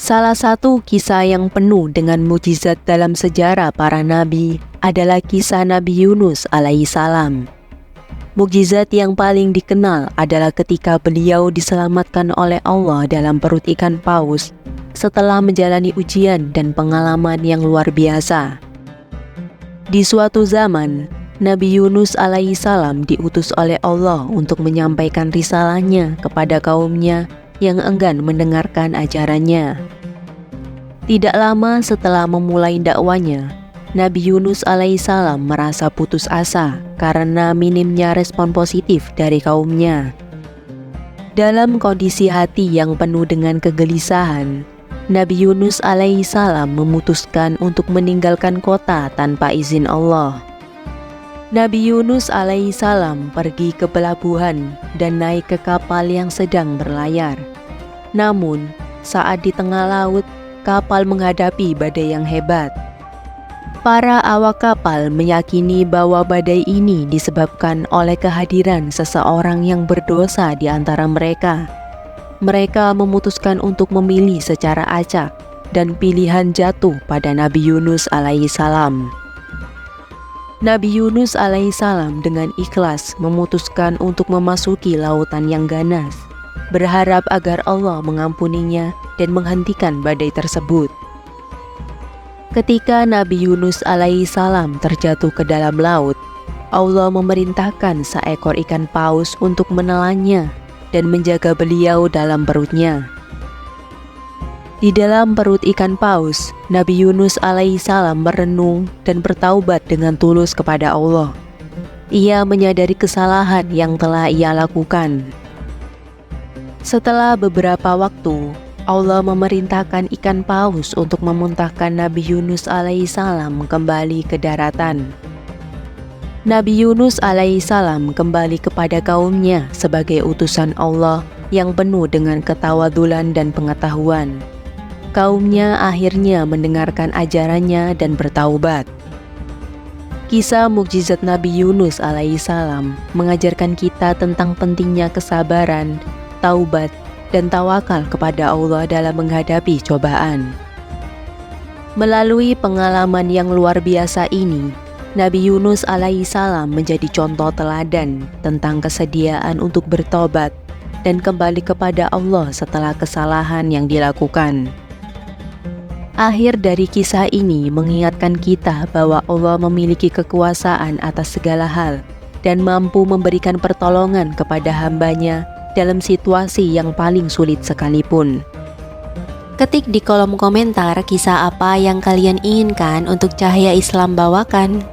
Salah satu kisah yang penuh dengan mukjizat dalam sejarah para nabi adalah kisah Nabi Yunus alaihissalam. Mukjizat yang paling dikenal adalah ketika beliau diselamatkan oleh Allah dalam perut ikan paus setelah menjalani ujian dan pengalaman yang luar biasa. Di suatu zaman, Nabi Yunus alaihissalam diutus oleh Allah untuk menyampaikan risalahnya kepada kaumnya yang enggan mendengarkan ajarannya. Tidak lama setelah memulai dakwanya, Nabi Yunus alaihissalam merasa putus asa karena minimnya respon positif dari kaumnya. Dalam kondisi hati yang penuh dengan kegelisahan, Nabi Yunus alaihissalam memutuskan untuk meninggalkan kota tanpa izin Allah. Nabi Yunus alaihissalam pergi ke pelabuhan dan naik ke kapal yang sedang berlayar. Namun, saat di tengah laut, kapal menghadapi badai yang hebat. Para awak kapal meyakini bahwa badai ini disebabkan oleh kehadiran seseorang yang berdosa di antara mereka. Mereka memutuskan untuk memilih secara acak dan pilihan jatuh pada Nabi Yunus alaihissalam. Nabi Yunus alaihissalam dengan ikhlas memutuskan untuk memasuki lautan yang ganas, berharap agar Allah mengampuninya dan menghentikan badai tersebut. Ketika Nabi Yunus alaihissalam terjatuh ke dalam laut, Allah memerintahkan seekor ikan paus untuk menelannya dan menjaga beliau dalam perutnya. Di dalam perut ikan paus, Nabi Yunus alaihissalam merenung dan bertaubat dengan tulus kepada Allah. Ia menyadari kesalahan yang telah ia lakukan. Setelah beberapa waktu, Allah memerintahkan ikan paus untuk memuntahkan Nabi Yunus alaihissalam kembali ke daratan. Nabi Yunus alaihissalam kembali kepada kaumnya sebagai utusan Allah yang penuh dengan ketawadulan dan pengetahuan. Kaumnya akhirnya mendengarkan ajarannya dan bertaubat. Kisah mukjizat Nabi Yunus alaihissalam mengajarkan kita tentang pentingnya kesabaran, taubat, dan tawakal kepada Allah dalam menghadapi cobaan. Melalui pengalaman yang luar biasa ini, Nabi Yunus alaihissalam menjadi contoh teladan tentang kesediaan untuk bertobat dan kembali kepada Allah setelah kesalahan yang dilakukan. Akhir dari kisah ini mengingatkan kita bahwa Allah memiliki kekuasaan atas segala hal dan mampu memberikan pertolongan kepada hamba-Nya dalam situasi yang paling sulit sekalipun. Ketik di kolom komentar kisah apa yang kalian inginkan untuk Cahaya Islam bawakan.